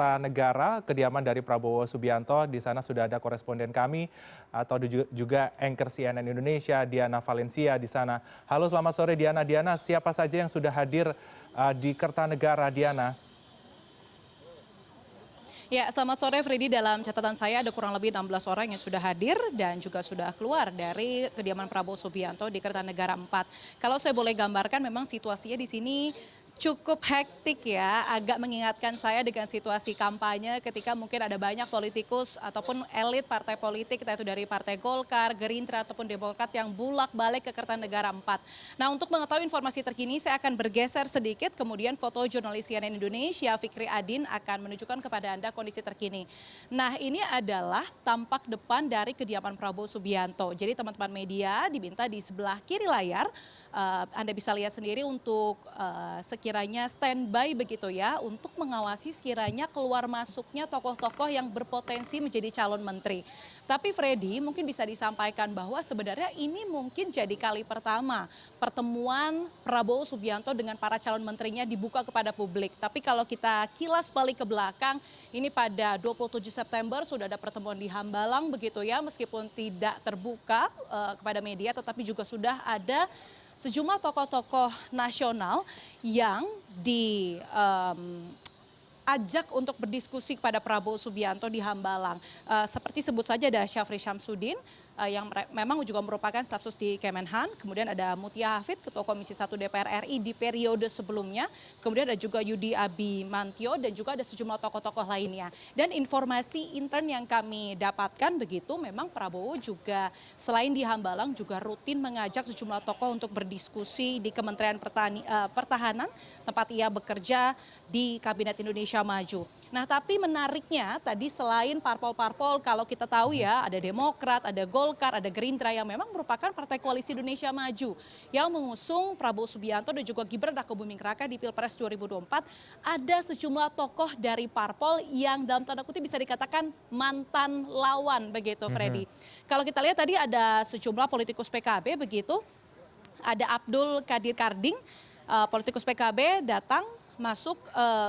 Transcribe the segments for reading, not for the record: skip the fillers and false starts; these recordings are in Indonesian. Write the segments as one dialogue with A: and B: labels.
A: Kertanegara, kediaman dari Prabowo Subianto. Di sana sudah ada koresponden kami atau juga anchor CNN Indonesia, Diana Valencia di sana. Halo, selamat sore Diana. Diana, siapa saja yang sudah hadir di Kertanegara, Diana?
B: Ya, selamat sore Freddy. Dalam catatan saya ada kurang lebih 16 orang yang sudah hadir dan juga sudah keluar dari kediaman Prabowo Subianto di Kertanegara 4. Kalau saya boleh gambarkan, memang situasinya di sini cukup hektik ya, agak mengingatkan saya dengan situasi kampanye ketika mungkin ada banyak politikus ataupun elit partai politik, entah itu dari Partai Golkar, Gerindra ataupun Demokrat yang bulak-balik ke Kertanegara 4. Nah, untuk mengetahui informasi terkini saya akan bergeser sedikit, kemudian foto jurnalis CNN Indonesia Fikri Adin akan menunjukkan kepada Anda kondisi terkini. Nah, ini adalah tampak depan dari kediaman Prabowo Subianto. Jadi teman-teman media diminta di sebelah kiri layar, Anda bisa lihat sendiri untuk sekiranya standby begitu ya untuk mengawasi sekiranya keluar masuknya tokoh-tokoh yang berpotensi menjadi calon menteri. Tapi Freddy, mungkin bisa disampaikan bahwa sebenarnya ini mungkin jadi kali pertama pertemuan Prabowo Subianto dengan para calon menterinya dibuka kepada publik. Tapi kalau kita kilas balik ke belakang, ini pada 27 September sudah ada pertemuan di Hambalang begitu ya, meskipun tidak terbuka kepada media, tetapi juga sudah ada sejumlah tokoh-tokoh nasional yang diajak untuk berdiskusi kepada Prabowo Subianto di Hambalang. Seperti sebut saja ada Syafri Syamsuddin yang memang juga merupakan staf sus di Kemenhan. Kemudian ada Mutia Hafid, Ketua Komisi 1 DPR RI di periode sebelumnya. Kemudian ada juga Yudi Abimantio dan juga ada sejumlah tokoh-tokoh lainnya. Dan informasi intern yang kami dapatkan begitu, memang Prabowo juga selain di Hambalang juga rutin mengajak sejumlah tokoh untuk berdiskusi di Kementerian Pertahanan, tempat ia bekerja di Kabinet Indonesia Maju. Nah, tapi menariknya tadi selain parpol-parpol, kalau kita tahu ya ada Demokrat, ada Golkar, ada Gerindra yang memang merupakan Partai Koalisi Indonesia Maju yang mengusung Prabowo Subianto dan juga Gibran Rakabuming Raka di Pilpres 2024. Ada sejumlah tokoh dari parpol yang dalam tanda kutip bisa dikatakan mantan lawan begitu, Freddy. Kalau kita lihat tadi ada sejumlah politikus PKB begitu, ada Abdul Qadir Karding, politikus PKB datang masuk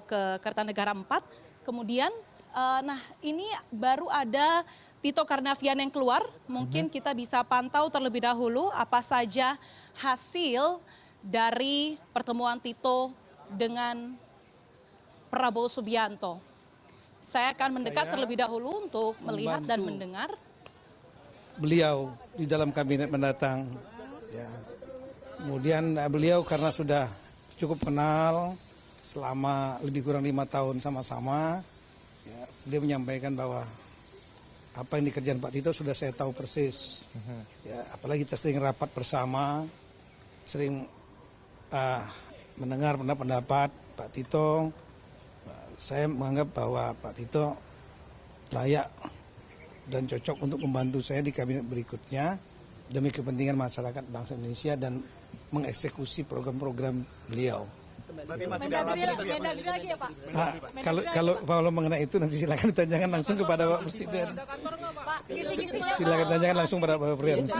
B: ke Kertanegara 4. Kemudian, nah ini baru ada Tito Karnavian yang keluar. Mungkin kita bisa pantau terlebih dahulu apa saja hasil dari pertemuan Tito dengan Prabowo Subianto. Saya akan mendekat terlebih dahulu untuk melihat dan mendengar.
C: Beliau di dalam kabinet mendatang. Ya. Kemudian beliau karena sudah cukup kenal selama lebih kurang 5 tahun sama-sama, ya, dia menyampaikan bahwa apa yang dikerjakan Pak Tito sudah saya tahu persis. Ya, apalagi kita sering rapat bersama, sering mendengar pendapat Pak Tito. Saya menganggap bahwa Pak Tito layak dan cocok untuk membantu saya di kabinet berikutnya demi kepentingan masyarakat bangsa Indonesia dan mengeksekusi program-program beliau.
B: Lagi ya, Pak?
C: Kalau mengenai itu nanti silakan ditanyakan langsung kepada Pak Presiden. Silakan tanyakan langsung pada Pak Presiden.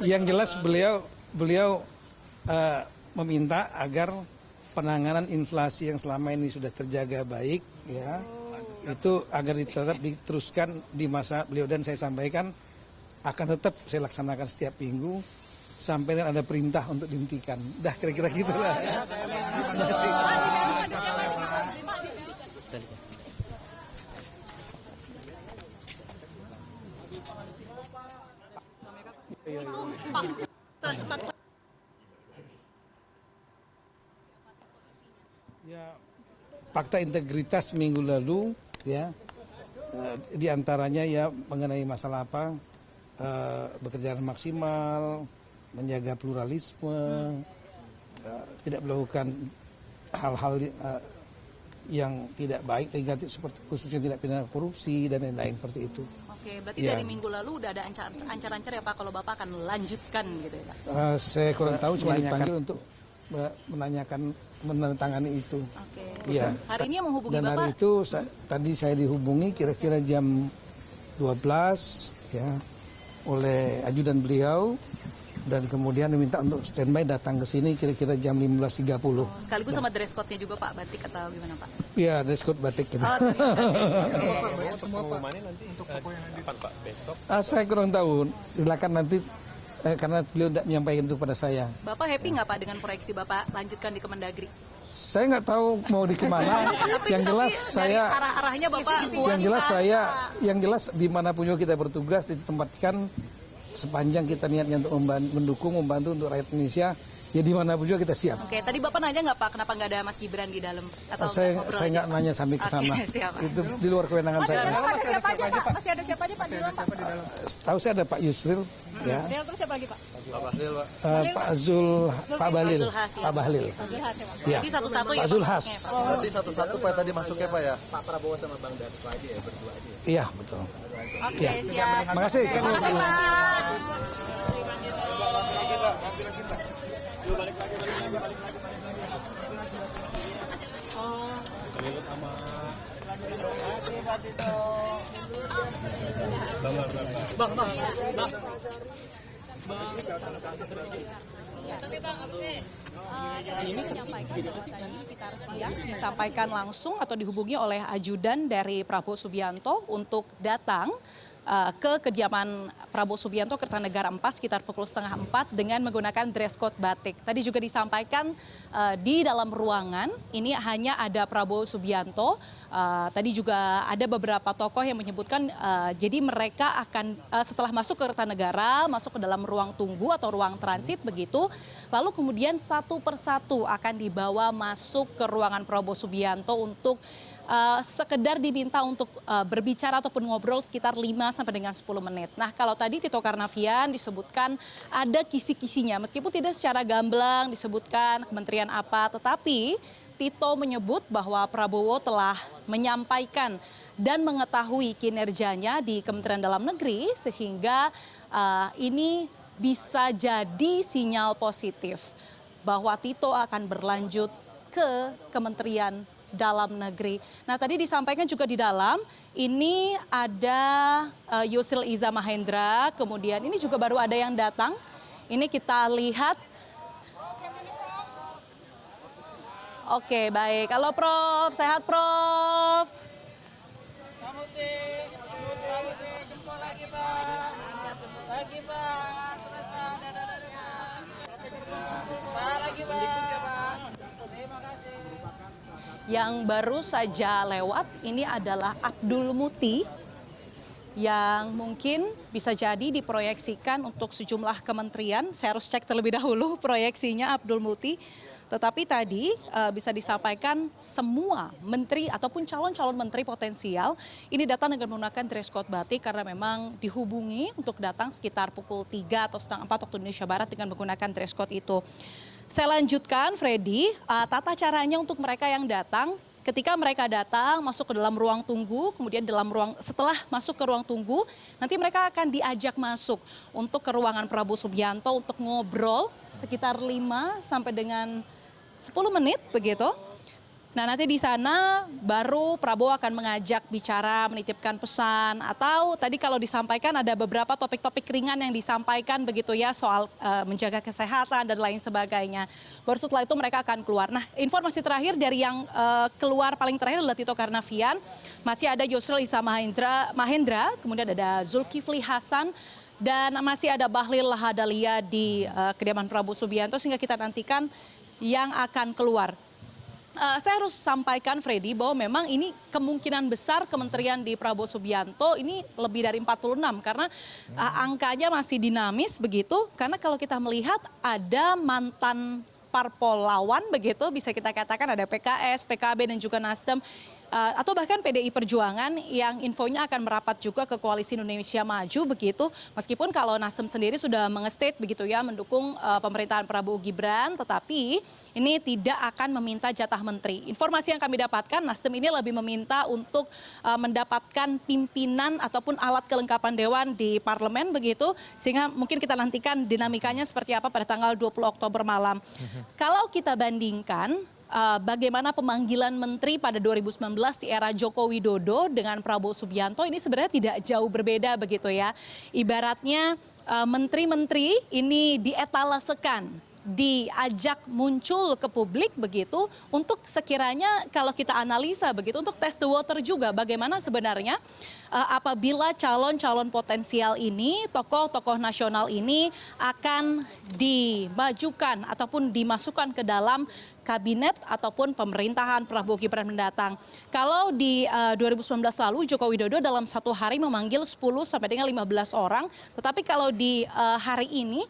C: Yang jelas beliau meminta agar penanganan inflasi yang selama ini sudah terjaga baik, ya, itu agar tetap diteruskan di masa beliau, dan saya sampaikan akan tetap saya laksanakan setiap minggu sampai ada perintah untuk dihentikan. Dah kira-kira gitulah. Terima kasih. Ya, fakta integritas minggu lalu, ya, diantaranya ya mengenai masalah apa, bekerja maksimal, menjaga pluralisme, tidak melakukan hal-hal yang tidak baik, negatif, seperti khususnya tidak pidana korupsi dan lain-lain seperti itu.
B: Oke, berarti dari minggu lalu udah ada ancar-ancar ya Pak kalau Bapak akan melanjutkan gitu ya Pak? Saya
C: kurang tahu, cuma dipanggil untuk menandatangani itu.
B: Oke.
C: Ya.
B: Hari ini yang menghubungi
C: dan
B: Bapak?
C: Dan hari itu tadi saya dihubungi kira-kira jam 12 ya oleh ajudan beliau dan kemudian diminta untuk standby datang ke sini kira-kira jam 15.30.
B: Sekaligus sama dress code-nya juga Pak, batik atau gimana Pak?
C: Iya, dress code batik kita. Saya kurang tahu, silakan nanti karena beliau tidak menyampaikan itu pada saya.
B: Bapak happy nggak Pak dengan proyeksi Bapak lanjutkan di Kemendagri?
C: Saya nggak tahu mau di kemana. Yang jelas saya,
B: arah-arahnya Bapak
C: yang jelas dimanapun juga kita bertugas ditempatkan sepanjang kita niatnya untuk mendukung, membantu untuk rakyat Indonesia. Ya dimanapun juga kita siap.
B: Oke, tadi Bapak nanya nggak Pak kenapa nggak ada Mas Gibran di dalam? Atau
C: Saya nggak nanya sampai ke sana. Itu di luar kewenangan saya.
B: Ada siapa aja Pak? Masih ada siapa aja Pak di dalam Pak?
C: Tahu saya ada Pak Yusril, ya.
B: Terus siapa lagi Pak?
C: Pak Bahlil, Pak Zul, Pak Bahlil, Pak Bahlil. Ya.
B: Jadi satu-satu ya.
C: Pak Zulhas.
D: Berarti satu-satu Pak tadi masuknya Pak ya? Pak Prabowo sama Bang Dasko aja ya, berdua aja.
C: Iya, betul.
B: Oke, siap.
C: Makasih.
B: Terima kasih Pak. Sekitar siang disampaikan langsung atau dihubungi oleh ajudan dari Prabowo Subianto untuk datang ke kediaman Prabowo Subianto Kertanegara 4 sekitar pukul 3:30 dengan menggunakan dress code batik. Tadi juga disampaikan di dalam ruangan ini hanya ada Prabowo Subianto. Tadi juga ada beberapa tokoh yang menyebutkan jadi mereka akan setelah masuk ke Kertanegara masuk ke dalam ruang tunggu atau ruang transit begitu. Lalu kemudian satu persatu akan dibawa masuk ke ruangan Prabowo Subianto untuk sekedar diminta untuk berbicara ataupun ngobrol sekitar 5 sampai dengan 10 menit. Nah, kalau tadi Tito Karnavian disebutkan ada kisi-kisinya, meskipun tidak secara gamblang disebutkan kementerian apa, tetapi Tito menyebut bahwa Prabowo telah menyampaikan dan mengetahui kinerjanya di Kementerian Dalam Negeri sehingga ini bisa jadi sinyal positif bahwa Tito akan berlanjut ke Kementerian Dalam Negeri. Nah, tadi disampaikan juga di dalam ini ada Yusril Iza Mahendra, kemudian ini juga baru ada yang datang. Ini kita lihat. Oke, baik. Halo Prof, sehat Prof?
E: Jempol lagi Pak. Lagi Pak. Lagi Pak. Terima kasih.
B: Yang baru saja lewat ini adalah Abdul Muti yang mungkin bisa jadi diproyeksikan untuk sejumlah kementerian. Saya harus cek terlebih dahulu proyeksinya Abdul Muti. Tetapi tadi bisa disampaikan semua menteri ataupun calon-calon menteri potensial ini datang dengan menggunakan dress code batik karena memang dihubungi untuk datang sekitar pukul 3 atau setengah 4 waktu Indonesia Barat dengan menggunakan dress code itu. Saya lanjutkan, Freddy, tata caranya untuk mereka yang datang. Ketika mereka datang, masuk ke dalam ruang tunggu, kemudian setelah masuk ke ruang tunggu, nanti mereka akan diajak masuk untuk ke ruangan Prabowo Subianto untuk ngobrol sekitar 5 sampai dengan 10 menit begitu. Nah, nanti di sana baru Prabowo akan mengajak bicara, menitipkan pesan, atau tadi kalau disampaikan ada beberapa topik-topik ringan yang disampaikan begitu ya soal menjaga kesehatan dan lain sebagainya. Baru setelah itu mereka akan keluar. Nah, informasi terakhir dari yang keluar paling terakhir adalah Tito Karnavian. Masih ada Yusril Iza Mahendra, kemudian ada Zulkifli Hasan, dan masih ada Bahlil Lahadalia di kediaman Prabowo Subianto sehingga kita nantikan yang akan keluar. Saya harus sampaikan Freddy bahwa memang ini kemungkinan besar kementerian di Prabowo Subianto ini lebih dari 46 karena angkanya masih dinamis begitu. Karena kalau kita melihat ada mantan parpol lawan begitu bisa kita katakan ada PKS, PKB dan juga Nasdem. Atau bahkan PDI Perjuangan yang infonya akan merapat juga ke Koalisi Indonesia Maju begitu. Meskipun kalau Nasdem sendiri sudah mengestate begitu ya mendukung pemerintahan Prabowo Gibran, tetapi ini tidak akan meminta jatah menteri. Informasi yang kami dapatkan Nasdem ini lebih meminta untuk mendapatkan pimpinan ataupun alat kelengkapan dewan di parlemen begitu. Sehingga mungkin kita nantikan dinamikanya seperti apa pada tanggal 20 Oktober malam. Kalau kita bandingkan bagaimana pemanggilan menteri pada 2019 di era Joko Widodo dengan Prabowo Subianto ini sebenarnya tidak jauh berbeda begitu ya. Ibaratnya menteri-menteri ini dietalasekan, diajak muncul ke publik begitu untuk sekiranya kalau kita analisa begitu untuk test the water juga bagaimana sebenarnya apabila calon-calon potensial ini, tokoh-tokoh nasional ini akan dimajukan ataupun dimasukkan ke dalam kabinet ataupun pemerintahan Prabowo Gibran mendatang. Kalau di 2019 lalu Joko Widodo dalam satu hari memanggil 10 sampai dengan 15 orang, tetapi kalau di hari ini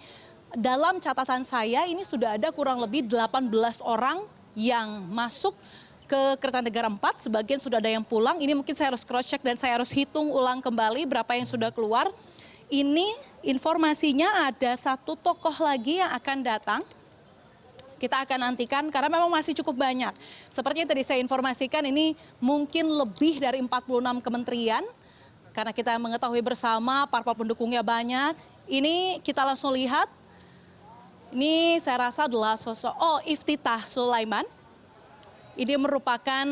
B: dalam catatan saya ini sudah ada kurang lebih 18 orang yang masuk ke Kertanegara 4, sebagian sudah ada yang pulang. Ini mungkin saya harus cross check dan saya harus hitung ulang kembali berapa yang sudah keluar. Ini informasinya ada satu tokoh lagi yang akan datang. Kita akan nantikan karena memang masih cukup banyak. Seperti yang tadi saya informasikan ini mungkin lebih dari 46 kementerian. Karena kita mengetahui bersama parpol pendukungnya banyak. Ini kita langsung lihat. Ini saya rasa adalah sosok Iftitah Sulaiman. Ini merupakan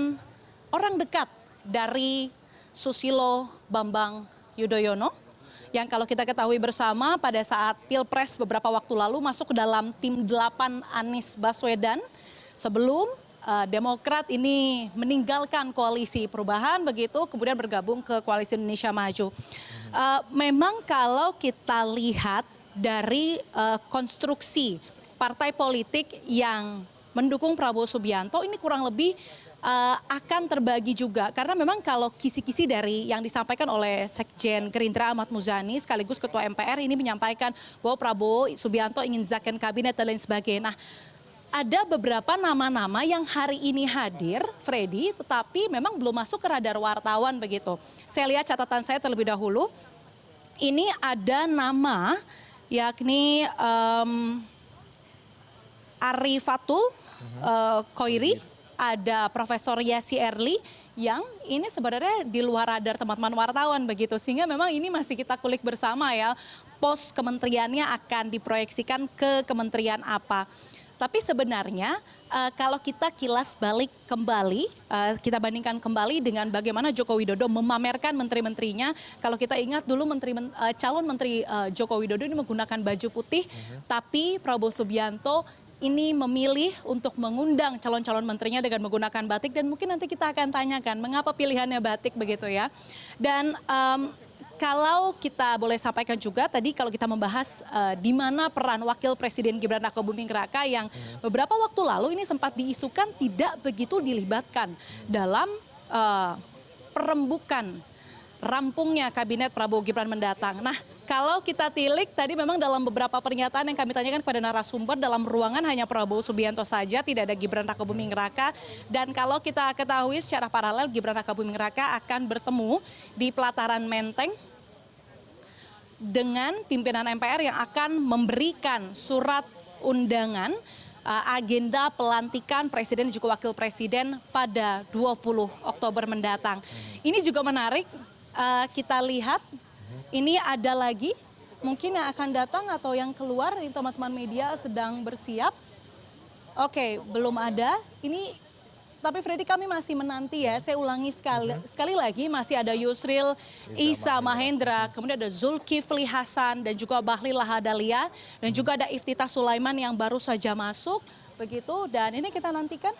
B: orang dekat dari Susilo Bambang Yudhoyono. Yang kalau kita ketahui bersama pada saat Pilpres beberapa waktu lalu masuk ke dalam tim 8 Anies Baswedan. Sebelum Demokrat ini meninggalkan koalisi perubahan begitu, kemudian bergabung ke koalisi Indonesia Maju. Memang kalau kita lihat dari konstruksi partai politik yang mendukung Prabowo Subianto ini kurang lebih akan terbagi juga. Karena memang kalau kisi-kisi dari yang disampaikan oleh Sekjen Gerindra Ahmad Muzani sekaligus Ketua MPR ini menyampaikan bahwa Prabowo Subianto ingin zakon kabinet dan lain sebagainya. Nah, ada beberapa nama-nama yang hari ini hadir, Freddy, tetapi memang belum masuk ke radar wartawan begitu. Saya lihat catatan saya terlebih dahulu. Ini ada nama yakni Arifatul Khoiri, ada Profesor Yassi Erli yang ini sebenarnya di luar radar teman-teman wartawan begitu. Sehingga memang ini masih kita kulik bersama ya, pos kementeriannya akan diproyeksikan ke kementerian apa. Tapi sebenarnya kalau kita kilas balik kembali, kita bandingkan kembali dengan bagaimana Joko Widodo memamerkan menteri-menterinya. Kalau kita ingat dulu calon menteri Joko Widodo ini menggunakan baju putih, tapi Prabowo Subianto ini memilih untuk mengundang calon-calon menterinya dengan menggunakan batik. Dan mungkin nanti kita akan tanyakan mengapa pilihannya batik begitu ya. Dan kalau kita boleh sampaikan juga tadi kalau kita membahas di mana peran Wakil Presiden Gibran Rakabuming Raka yang beberapa waktu lalu ini sempat diisukan tidak begitu dilibatkan dalam perembukan rampungnya kabinet Prabowo Gibran mendatang. Nah, kalau kita tilik tadi memang dalam beberapa pernyataan yang kami tanyakan kepada narasumber dalam ruangan hanya Prabowo Subianto saja, tidak ada Gibran Rakabuming Raka. Dan kalau kita ketahui secara paralel Gibran Rakabuming Raka akan bertemu di pelataran Menteng dengan pimpinan MPR yang akan memberikan surat undangan agenda pelantikan Presiden dan juga Wakil Presiden pada 20 Oktober mendatang. Ini juga menarik, kita lihat ini ada lagi mungkin yang akan datang atau yang keluar, ini teman-teman media sedang bersiap. Oke, belum ada. Ini tapi Freddy kami masih menanti ya, saya ulangi sekali lagi masih ada Yusril Isa Mahendra, kemudian ada Zulkifli Hasan dan juga Bahlil Lahadalia dan juga ada Iftitah Sulaiman yang baru saja masuk begitu. Dan ini kita nantikan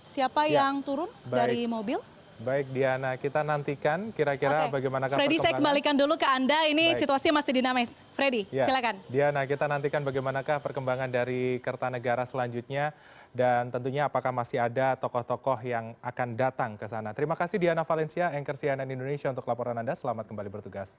B: siapa yang turun dari mobil.
A: Baik Diana, kita nantikan kira-kira bagaimana
B: Freddy, saya kembalikan dulu ke Anda, ini situasinya masih dinamis. Freddy, silakan.
A: Diana, kita nantikan bagaimanakah perkembangan dari Kertanegara selanjutnya dan tentunya apakah masih ada tokoh-tokoh yang akan datang ke sana. Terima kasih Diana Valencia, anchor CNN Indonesia untuk laporan Anda. Selamat kembali bertugas.